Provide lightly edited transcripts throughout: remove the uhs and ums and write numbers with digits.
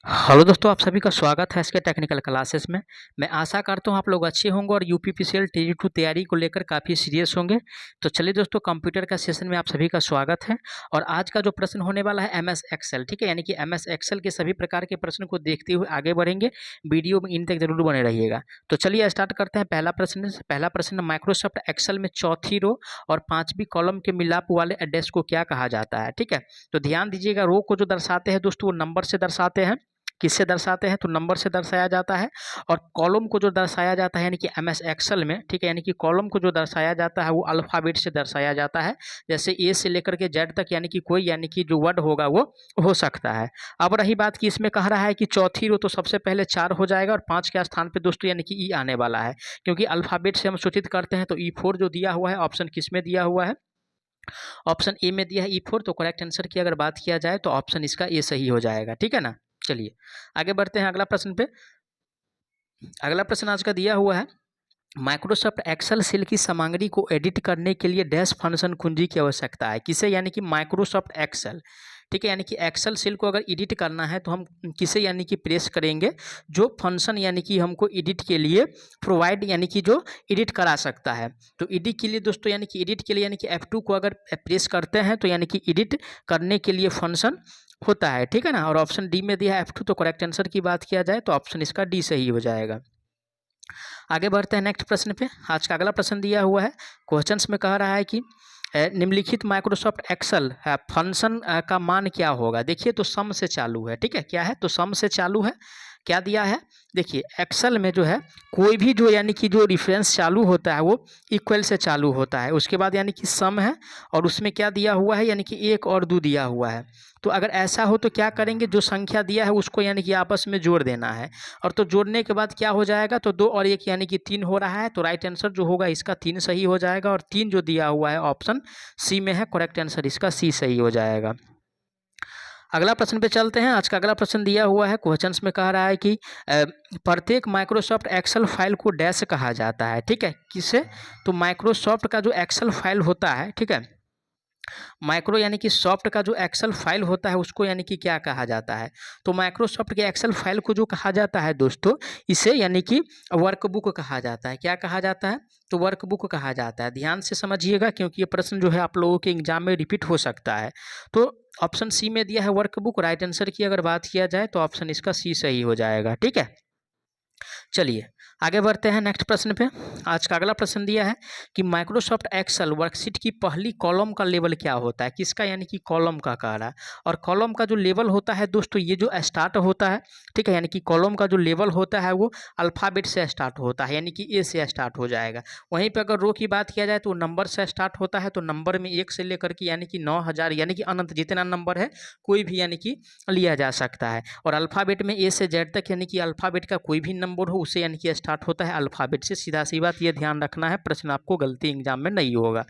Hello दोस्तों, आप सभी का स्वागत है इसके टेक्निकल क्लासेस में। मैं आशा करता हूँ आप लोग अच्छे होंगे और यूपीपीसीएल टी2 तैयारी को लेकर काफ़ी सीरियस होंगे। तो चलिए दोस्तों, कंप्यूटर का सेशन में आप सभी का स्वागत है। और आज का जो प्रश्न होने वाला है एमएस एक्सेल, ठीक है, यानी कि एमएस एक्सेल के सभी प्रकार के प्रश्न को देखते हुए आगे बढ़ेंगे। वीडियो में इन तक जरूर बने रहिएगा। तो चलिए स्टार्ट करते हैं। पहला प्रश्न माइक्रोसॉफ्ट एक्सेल में चौथी रो और पांचवी कॉलम के मिलाप वाले एड्रेस को क्या कहा जाता है। ठीक है, तो ध्यान दीजिएगा, रो को जो दर्शाते हैं दोस्तों वो नंबर से दर्शाते हैं। किससे दर्शाते हैं? तो नंबर से दर्शाया जाता है। और कॉलम को जो दर्शाया जाता है यानी कि एमएस एक्सेल में, ठीक है, यानी कि कॉलम को जो दर्शाया जाता है वो अल्फ़ाबेट से दर्शाया जाता है। जैसे ए से लेकर के जेड तक, यानी कि कोई यानी कि जो वर्ड होगा वो हो सकता है। अब रही बात कि इसमें कह रहा है कि चौथी रो, तो सबसे पहले 4 हो जाएगा और 5 के स्थान पे दोस्तों यानी कि ई आने वाला है। क्योंकि अल्फ़ाबेट से हम सूचित करते हैं, तो ई4 जो दिया हुआ है ऑप्शन किस में दिया हुआ है? ऑप्शन ए में दिया है ई4। तो करेक्ट आंसर की अगर बात किया जाए तो ऑप्शन इसका ए सही हो जाएगा। ठीक है ना। चलिए आगे बढ़ते हैं अगला प्रश्न पे। अगला प्रश्न आज का दिया हुआ है, माइक्रोसॉफ्ट एक्सेल सील की सामग्री को एडिट करने के लिए डैश फंक्शन कुंजी की आवश्यकता है। किसे? यानी कि माइक्रोसॉफ्ट एक्सेल, ठीक है, यानी कि एक्सेल सील को अगर एडिट करना है तो हम किसे यानी कि प्रेस करेंगे? जो फंक्शन यानी कि हमको एडिट के लिए प्रोवाइड यानी कि जो एडिट करा सकता है। तो एडिट के लिए दोस्तों यानी कि एडिट के लिए यानी कि F2 को अगर प्रेस करते हैं तो यानी कि एडिट करने के लिए फंक्शन होता है। ठीक है ना। और ऑप्शन डी में दिया है F2। तो करेक्ट आंसर की बात किया जाए तो ऑप्शन इसका डी सही हो जाएगा। आगे बढ़ते हैं नेक्स्ट प्रश्न पे। आज का अगला प्रश्न दिया हुआ है, क्वेश्चंस में कह रहा है कि निम्नलिखित माइक्रोसॉफ्ट एक्सेल फंक्शन का मान क्या होगा। देखिए, तो सम से चालू है। ठीक है, क्या है? तो सम से चालू है। क्या दिया है? देखिए, एक्सेल में जो है कोई भी जो यानी कि जो रेफरेंस चालू होता है वो इक्वल से चालू होता है। उसके बाद यानी कि सम है और उसमें क्या दिया हुआ है? यानी कि 1 और 2 दिया हुआ है। तो अगर ऐसा हो तो क्या करेंगे? जो संख्या दिया है उसको यानी कि आपस में जोड़ देना है। और तो जोड़ने के बाद क्या हो जाएगा? तो 2 और 1 यानी कि 3 हो रहा है। तो राइट आंसर जो होगा इसका 3 सही हो जाएगा। और 3 जो दिया हुआ है ऑप्शन सी में है। करेक्ट आंसर इसका सी सही हो जाएगा। अगला प्रश्न पे चलते हैं। आज का अगला प्रश्न दिया हुआ है, क्वेश्चंस में कह रहा है कि प्रत्येक माइक्रोसॉफ्ट एक्सेल फाइल को डैश कहा जाता है। ठीक है, किसे? तो माइक्रोसॉफ्ट का जो एक्सेल फाइल होता है, ठीक है, माइक्रो यानी कि सॉफ्ट का जो एक्सेल फाइल होता है उसको यानी कि क्या कहा जाता है? तो माइक्रोसॉफ्ट के एक्सेल फाइल को जो कहा जाता है दोस्तों, इसे यानी कि वर्कबुक कहा जाता है। क्या कहा जाता है? तो वर्कबुक कहा जाता है। ध्यान से समझिएगा क्योंकि ये प्रश्न जो है आप लोगों के एग्जाम में रिपीट हो सकता है। तो ऑप्शन सी में दिया है वर्कबुक। राइट आंसर की अगर बात किया जाए तो ऑप्शन इसका सी सही हो जाएगा। ठीक है, चलिए आगे बढ़ते हैं नेक्स्ट प्रश्न पे। आज का अगला प्रश्न दिया है कि माइक्रोसॉफ्ट एक्सेल वर्कशीट की पहली कॉलम का लेवल क्या होता है। किसका? यानी कि कॉलम का कह रहा है। और कॉलम का जो लेवल होता है दोस्तों, ये जो स्टार्ट होता है, ठीक है, यानी कि कॉलम का जो लेवल होता है वो अल्फ़ाबेट से स्टार्ट होता है, यानी कि ए से स्टार्ट हो जाएगा। वहीं पर अगर रो की बात किया जाए तो नंबर से स्टार्ट होता है। तो नंबर में 1 से लेकर के यानी कि 9000 यानी कि अनंत जितना नंबर है कोई भी यानी कि लिया जा सकता है। और अल्फ़ाबेट में ए से जेड तक यानी कि अल्फ़ाबेट का कोई भी नंबर हो उसे यानी कि स्टार्ट होता है अल्फ़ाबेट से। सीधा सी बात, ये ध्यान रखना है, प्रश्न आपको गलती एग्जाम में नहीं होगा।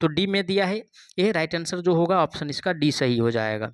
तो डी में दिया है ये। राइट आंसर जो होगा ऑप्शन इसका डी सही हो जाएगा।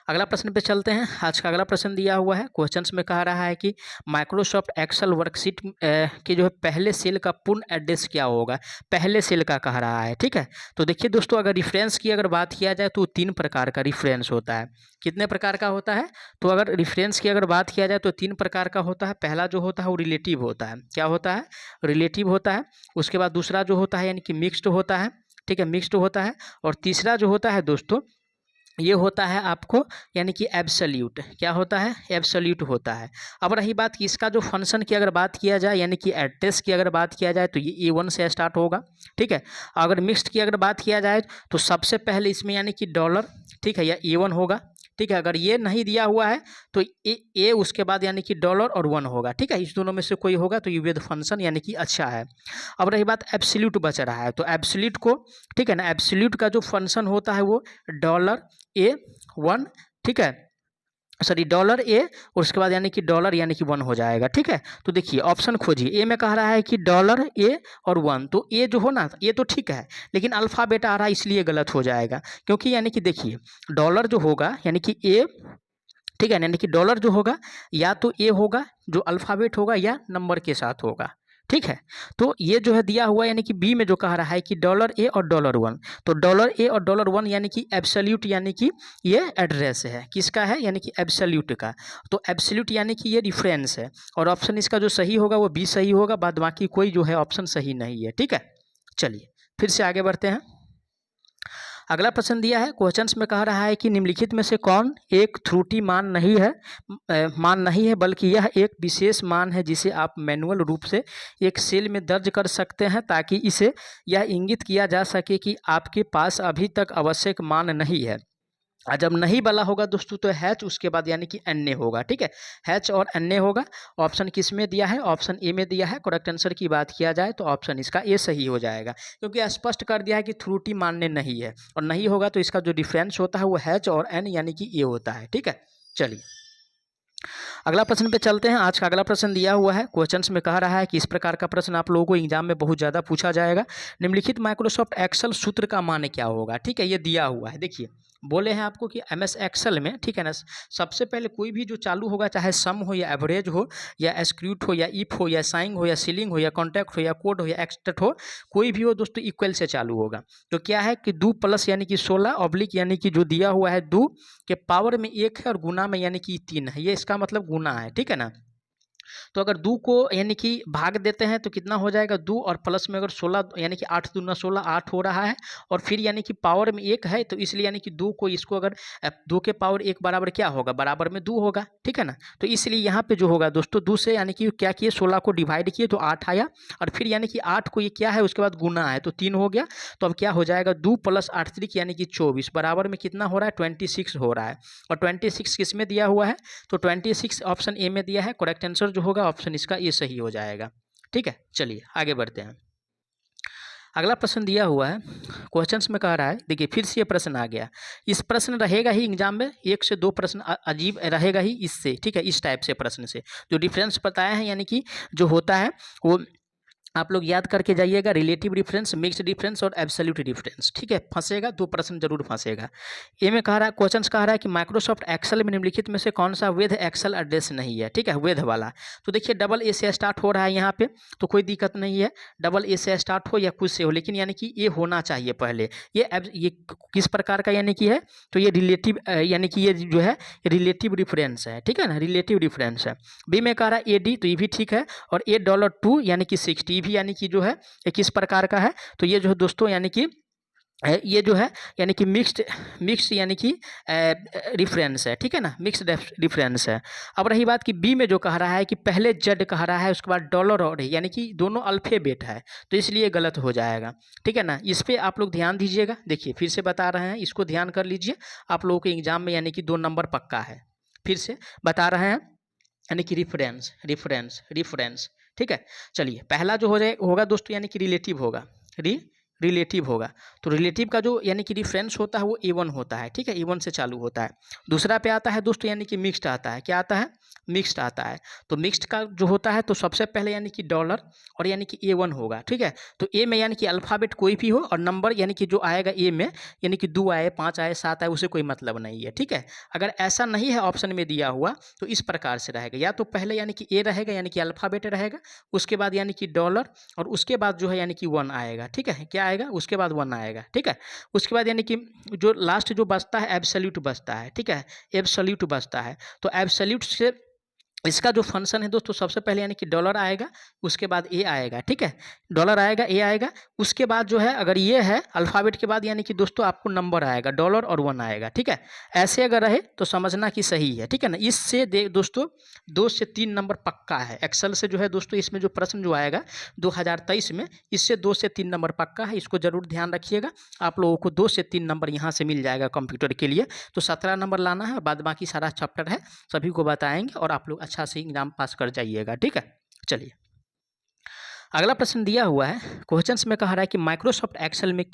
अगला प्रश्न पे चलते हैं। आज का अगला प्रश्न दिया हुआ है, क्वेश्चंस में कह रहा है कि माइक्रोसॉफ्ट एक्सेल वर्कशीट के जो है पहले सेल का पूर्ण एड्रेस क्या होगा। पहले सेल का कह रहा है। ठीक है, तो देखिए दोस्तों, अगर रिफरेंस की अगर बात किया जाए तो 3 प्रकार का रिफरेंस होता है। कितने प्रकार का होता है? तो अगर रिफरेंस की अगर बात किया जाए तो 3 प्रकार का होता है। पहला जो होता है वो रिलेटिव होता है। क्या होता है? रिलेटिव होता है। उसके बाद दूसरा जो होता है यानी कि मिक्स्ड होता है। ठीक है, मिक्स्ड होता है। और तीसरा जो होता है दोस्तों, ये होता है आपको यानी कि एब्सोल्यूट। क्या होता है? एब्सोल्यूट होता है। अब रही बात कि इसका जो फंक्शन की अगर बात किया जाए यानी कि एड्रेस की अगर बात किया जाए तो ये A1 से स्टार्ट होगा। ठीक है, अगर मिक्स्ड की अगर बात किया जाए तो सबसे पहले इसमें यानी कि डॉलर, ठीक है, या A1 होगा। ठीक है, अगर ये नहीं दिया हुआ है तो ए उसके बाद यानी कि डॉलर और 1 होगा। ठीक है, इस दोनों में से कोई होगा तो ये विद फंक्शन यानी कि अच्छा है। अब रही बात एब्सोल्यूट बच रहा है, तो एब्सोल्यूट को, ठीक है ना, एब्सोल्यूट का जो फंक्शन होता है वो $A1, ठीक है, सॉरी $A और उसके बाद यानी कि डॉलर यानी कि 1 हो जाएगा। ठीक है, तो देखिए ऑप्शन खोजिए। ए में कह रहा है कि $A और 1, तो ए जो हो ना ये तो ठीक है, लेकिन अल्फ़ाबेट आ रहा है इसलिए गलत हो जाएगा। क्योंकि यानी कि देखिए डॉलर जो होगा यानी कि ए, ठीक है, यानी कि डॉलर जो होगा या तो ए होगा जो अल्फ़ाबेट होगा या नंबर के साथ होगा। ठीक है। तो ये जो है दिया हुआ यानी कि बी में जो कह रहा है कि $A और $1, तो $A और $1 यानी कि एब्सोल्यूट यानी कि ये एड्रेस है किसका है यानी कि एब्सोल्यूट का। तो एब्सोल्यूट यानी कि ये डिफरेंस है और ऑप्शन इसका जो सही होगा वो बी सही होगा, बाद बाकी कोई जो है ऑप्शन सही नहीं है। ठीक है, चलिए फिर से आगे बढ़ते हैं। अगला प्रश्न दिया है, क्वेश्चंस में कह रहा है कि निम्नलिखित में से कौन एक त्रुटि मान नहीं है बल्कि यह एक विशेष मान है जिसे आप मैनुअल रूप से एक सेल में दर्ज कर सकते हैं ताकि इसे यह इंगित किया जा सके कि आपके पास अभी तक आवश्यक मान नहीं है। और जब नहीं वाला होगा दोस्तों तो हैच उसके बाद यानी कि एन ए होगा। ठीक है, हैच और एन ए होगा। ऑप्शन किस में दिया है, ऑप्शन ए में दिया है। करेक्ट आंसर की बात किया जाए तो ऑप्शन इसका ए सही हो जाएगा, क्योंकि स्पष्ट कर दिया है कि त्रुटि मान्य नहीं है और नहीं होगा तो इसका जो डिफरेंस होता है वो हैच और एन यानी कि ए होता है। ठीक है, चलिए अगला प्रश्न पे चलते हैं। आज का अगला प्रश्न दिया हुआ है, क्वेश्चंस में कह रहा है कि इस प्रकार का प्रश्न आप लोगों को एग्जाम में बहुत ज़्यादा पूछा जाएगा। निम्नलिखित माइक्रोसॉफ्ट एक्सेल सूत्र का मान क्या होगा। ठीक है, ये दिया हुआ है, देखिए बोले हैं आपको कि एमएस एक्सेल में, ठीक है ना, सबसे पहले कोई भी जो चालू होगा चाहे सम हो या एवरेज हो या एस्क्यूट हो या इफ हो या साइंग हो या सीलिंग हो या कॉन्टैक्ट हो या कोड हो या एक्सटेट हो, कोई भी हो दोस्तों इक्वल से चालू होगा। तो क्या है कि 2 प्लस यानी कि 16 ऑब्लिक यानी कि जो दिया हुआ है 2 के पावर में 1 है और गुना में यानी कि 3 है, ये इसका मतलब गुना है। ठीक है ना, तो अगर 2 को यानी कि भाग देते हैं तो कितना हो जाएगा 2 और प्लस में अगर 16 यानी कि 8 दूना 16 8 हो रहा है और फिर यानी कि पावर में 1 है तो इसलिए यानी कि 2 को इसको अगर 2 के पावर 1 बराबर क्या होगा, बराबर में 2 होगा। ठीक है ना, तो इसलिए यहाँ पे जो होगा दोस्तों 2 से यानी कि क्या किए 16 को डिवाइड किए तो 8 आया और फिर यानी कि 8 को ये क्या है उसके बाद गुना है तो 3 हो गया। तो अब क्या हो जाएगा 2 + 8 3 यानी कि 24 बराबर में कितना हो रहा है 26 हो रहा है। और 26 किस में दिया हुआ है तो 26 ऑप्शन ए में दिया है। करेक्ट आंसर जो होगा ऑप्शन इसका ये सही हो जाएगा। ठीक है, चलिए आगे बढ़ते हैं। अगला प्रश्न दिया हुआ है, क्वेश्चंस में कह रहा है, देखिए फिर से ये प्रश्न आ गया। इस प्रश्न रहेगा ही एग्जाम में 1 से 2 प्रश्न अजीब रहेगा ही इससे। ठीक है, इस टाइप से प्रश्न से जो डिफरेंस बताया है यानी कि जो होता है वो आप लोग याद करके जाइएगा, रिलेटिव डिफरेंस, मिक्स्ड डिफरेंस और एब्सोल्यूट डिफरेंस। ठीक है, फंसेगा 2 प्रश्न जरूर फंसेगा। ए में कह रहा है, क्वेश्चंस कह रहा है कि माइक्रोसॉफ्ट एक्सेल में निम्नलिखित में से कौन सा वैध एक्सेल एड्रेस नहीं है। ठीक है, वैध वाला। तो देखिए डबल ए से स्टार्ट हो रहा है यहाँ पे तो कोई दिक्कत नहीं है, डबल ए से स्टार्ट हो या कुछ से हो, लेकिन यानी कि ये होना चाहिए पहले। ये किस प्रकार का यानी कि है तो ये रिलेटिव यानी कि ये जो है रिलेटिव डिफरेंस है। ठीक है ना, रिलेटिव डिफरेंस है। बी में कह रहा है एडी तो ये भी ठीक है और $2 यानी कि 60 भी यानी कि जो है ये किस प्रकार का है तो ये जो है दोस्तों यानी कि ये जो है यानी कि मिक्स्ड यानी कि डिफरेंस है। ठीक है ना, मिक्स्ड डिफरेंस है। अब रही बात कि बी में जो कह रहा है कि पहले जेड कह रहा है उसके बाद डॉलर और यानी कि दोनों अल्फाबेट है तो इसलिए गलत हो जाएगा। ठीक है ना, इस पर आप लोग ध्यान दीजिएगा। देखिए फिर से बता रहे हैं, इसको ध्यान कर लीजिए, आप लोगों के एग्जाम में यानी कि 2 नंबर पक्का है। फिर से बता रहे हैं यानी कि रेफरेंस रेफरेंस रेफरेंस। ठीक है, चलिए पहला जो होगा दोस्तों यानी कि रिलेटिव होगा, रिलेटिव होगा। तो रिलेटिव का जो यानी कि रेफरेंस होता है वो A1 होता है। ठीक है, A1 से चालू होता है। दूसरा पे आता है दोस्तों यानी कि मिक्स्ड आता है। क्या आता है, मिक्स्ड आता है। तो मिक्स्ड का जो होता है तो सबसे पहले यानी कि डॉलर और यानी कि A1 होगा। ठीक है, तो ए में यानी कि अल्फ़ाबेट कोई भी हो और नंबर यानी कि जो आएगा ए में यानी कि 2 आए 5 आए 7 आए उसे कोई मतलब नहीं है। ठीक है, अगर ऐसा नहीं है ऑप्शन में दिया हुआ तो इस प्रकार से रहेगा, या तो पहले यानी कि ए रहेगा यानी कि अल्फ़ाबेट रहेगा, उसके बाद यानी कि डॉलर और उसके बाद जो है यानी कि 1 आएगा। ठीक है, क्या आएगा उसके बाद 1 आएगा। ठीक है, उसके बाद यानी कि जो लास्ट जो बचता है एब्सोल्यूट बचता है। ठीक है, एब्सोल्यूट बचता है। तो एब्सोल्यूट से इसका जो फंक्शन है दोस्तों सबसे पहले यानी कि डॉलर आएगा, उसके बाद ए आएगा। ठीक है, डॉलर आएगा ए आएगा, उसके बाद जो है अगर ये है अल्फ़ाबेट के बाद यानी कि दोस्तों आपको नंबर आएगा, डॉलर और 1 आएगा। ठीक है, ऐसे अगर रहे तो समझना कि सही है। ठीक है ना, इससे दोस्तों 2 से 3 नंबर पक्का है। एक्सेल से जो है दोस्तों इसमें जो प्रश्न जो आएगा 2023 में, इससे 2 से 3 नंबर पक्का है। इसको जरूर ध्यान रखिएगा, आप लोगों को 2 से 3 नंबर यहाँ से मिल जाएगा कंप्यूटर के लिए। तो 17 नंबर लाना है, बाद बाकी सारा चैप्टर है सभी को बताएंगे और आप लोग अच्छा से एग्जाम पास कर जाइएगा। ठीक है, चलिए अगला प्रश्न दिया हुआ है, क्वेश्चंस में कह रहा है कि माइक्रोसॉफ्ट एक्सेल में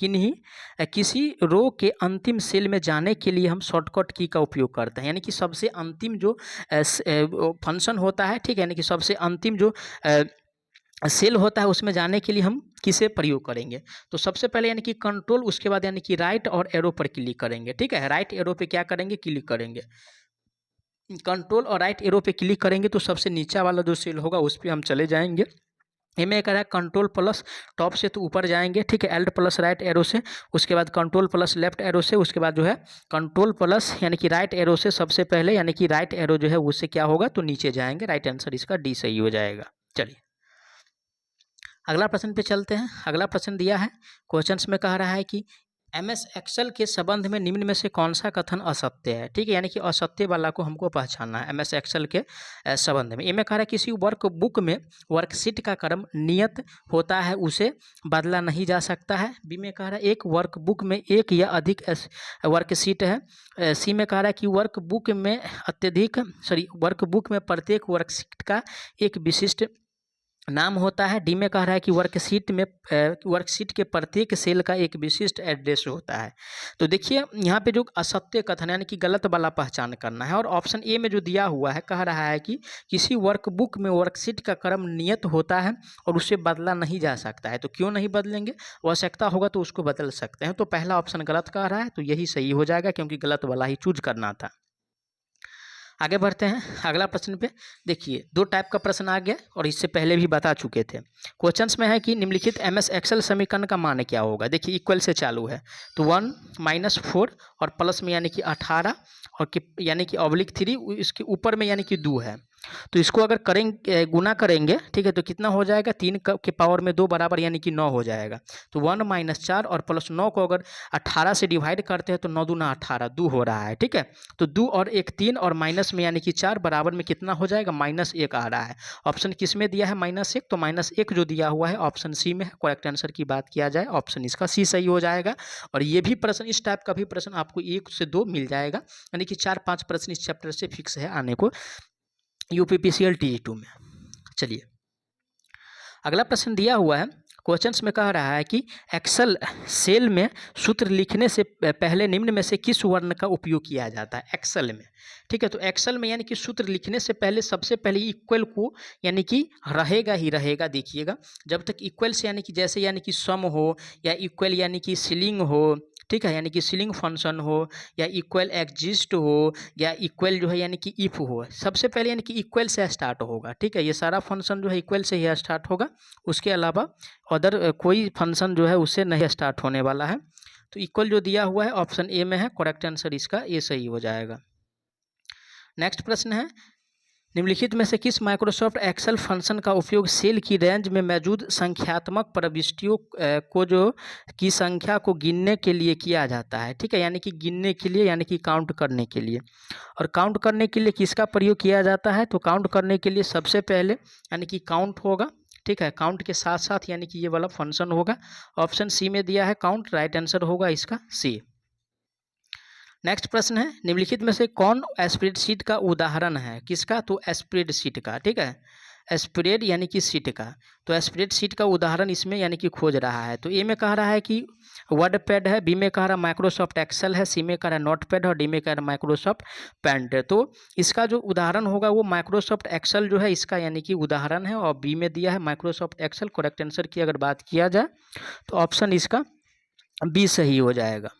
किसी रो के अंतिम सेल में जाने के लिए हम शॉर्टकट की का उपयोग करते हैं। यानी कि सबसे अंतिम जो फंक्शन होता है, ठीक है, यानी कि सबसे अंतिम जो सेल होता है उसमें जाने के लिए हम किसे प्रयोग करेंगे। तो सबसे पहले यानी कि कंट्रोल, उसके बाद यानी कि राइट और एरो पर क्लिक करेंगे। ठीक है, राइट एरो पे क्या करेंगे, क्लिक करेंगे। कंट्रोल और राइट एरो पे क्लिक करेंगे तो सबसे नीचा वाला जो सेल होगा उस पर हम चले जाएंगे ए में कह रहा है कंट्रोल प्लस टॉप से तो ऊपर जाएंगे, ठीक है, एल्ट प्लस राइट एरो से, उसके बाद कंट्रोल प्लस लेफ्ट एरो से, उसके बाद जो है कंट्रोल प्लस यानी कि राइट एरो से सबसे पहले, यानी कि राइट एरो जो है उससे क्या होगा तो नीचे जाएंगे। राइट आंसर इसका डी सही हो जाएगा। चलिए अगला प्रश्न पे चलते हैं। अगला प्रश्न दिया है क्वेश्चंस में, कह रहा है कि एमएस एक्सेल के संबंध में निम्न में से कौन सा कथन असत्य है, ठीक है, यानी कि असत्य वाला को हमको पहचानना है एमएस एक्सेल के संबंध में। इनमें कह रहा है किसी वर्कबुक में वर्कशीट का क्रम नियत होता है, उसे बदला नहीं जा सकता है। बी में कह रहा है एक वर्कबुक में एक या अधिक वर्कशीट है। सी में कह रहा है कि वर्कबुक में प्रत्येक वर्कशीट का एक विशिष्ट नाम होता है। डी में कह रहा है कि वर्कशीट के प्रत्येक सेल का एक विशिष्ट एड्रेस होता है। तो देखिए यहाँ पे जो असत्य कथन यानी कि गलत वाला पहचान करना है। और ऑप्शन ए में जो दिया हुआ है कह रहा है कि किसी वर्कबुक में वर्कशीट का क्रम नियत होता है और उससे बदला नहीं जा सकता है। तो क्यों नहीं बदलेंगे, आवश्यकता होगा तो उसको बदल सकते हैं। तो पहला ऑप्शन गलत कह रहा है, तो यही सही हो जाएगा क्योंकि गलत वाला ही चूज करना था। आगे बढ़ते हैं अगला प्रश्न पे। देखिए दो टाइप का प्रश्न आ गया और इससे पहले भी बता चुके थे। क्वेश्चंस में है कि निम्नलिखित एमएस एक्सेल समीकरण का मान क्या होगा। देखिए इक्वल से चालू है तो 1 - 4 और प्लस में यानी कि 18 और यानी कि /3 इसके ऊपर में यानी कि 2 है। तो इसको अगर करेंगे गुना करेंगे, ठीक है, तो कितना हो जाएगा 3 के पावर में 2 बराबर यानी कि 9 हो जाएगा। तो 1 - 4 और प्लस 9 को अगर 18 से डिवाइड करते हैं तो 9 दूना 18 2 हो रहा है, ठीक है। तो 2 और 1 3 और माइनस में यानी कि 4 बराबर में कितना हो जाएगा -1 आ रहा है। ऑप्शन किस में दिया है -1, तो -1 जो दिया हुआ है ऑप्शन सी में है। करेक्ट आंसर की बात किया जाए ऑप्शन इसका सी सही हो जाएगा। और ये भी प्रश्न, इस टाइप का भी प्रश्न आपको 1 से 2 मिल जाएगा, यानी कि 4-5 प्रश्न इस चैप्टर से फिक्स है आने को यूपीपीसीएल TE2 में। चलिए अगला प्रश्न दिया हुआ है क्वेश्चंस में, कह रहा है कि एक्सेल सेल में सूत्र लिखने से पहले निम्न में से किस वर्ण का उपयोग किया जाता है एक्सेल में, ठीक है। तो एक्सेल में यानी कि सूत्र लिखने से पहले सबसे पहले इक्वल को यानी कि रहेगा ही रहेगा। देखिएगा जब तक इक्वल से यानी कि जैसे यानी कि सम हो या इक्वल यानी कि सीलिंग हो, ठीक है, यानी कि सीलिंग फंक्शन हो या इक्वल एग्जिस्ट हो या इक्वल जो है यानी कि इफ हो, सबसे पहले यानी कि इक्वल से स्टार्ट होगा, ठीक है। ये सारा फंक्शन जो है इक्वल से ही स्टार्ट होगा, उसके अलावा अदर कोई फंक्शन जो है उससे नहीं स्टार्ट होने वाला है। तो इक्वल जो दिया हुआ है ऑप्शन ए में है। करेक्ट आंसर इसका ए सही हो जाएगा। नेक्स्ट प्रश्न है निम्नलिखित में से किस माइक्रोसॉफ्ट एक्सेल फंक्शन का उपयोग सेल की रेंज में मौजूद संख्यात्मक प्रविष्टियों को जो की संख्या को गिनने के लिए किया जाता है, ठीक है, यानी कि गिनने के लिए यानी कि काउंट करने के लिए। और काउंट करने के लिए किसका प्रयोग किया जाता है, तो काउंट करने के लिए सबसे पहले यानी कि काउंट होगा, ठीक है, काउंट के साथ साथ यानी कि ये वाला फंक्शन होगा। ऑप्शन सी में दिया है काउंट, राइट आंसर होगा इसका सी। नेक्स्ट प्रश्न है निम्नलिखित में से कौन स्प्रेडशीट का उदाहरण है, किसका, तो स्प्रेडशीट का, ठीक है, स्प्रेड यानी कि सीट का। तो स्प्रेडशीट का उदाहरण इसमें यानी कि खोज रहा है। तो ए में कह रहा है कि वर्डपैड है, बी में कह रहा है माइक्रोसॉफ्ट एक्सेल है, सी में कह रहा है नोटपैड और डी में कह रहा है माइक्रोसॉफ्ट पेंट है। तो इसका जो उदाहरण होगा वो माइक्रोसॉफ्ट एक्सेल जो है इसका यानी कि उदाहरण है, और बी में दिया है माइक्रोसॉफ्ट एक्सेल। करेक्ट आंसर की अगर बात किया जाए तो ऑप्शन इसका बी सही हो जाएगा।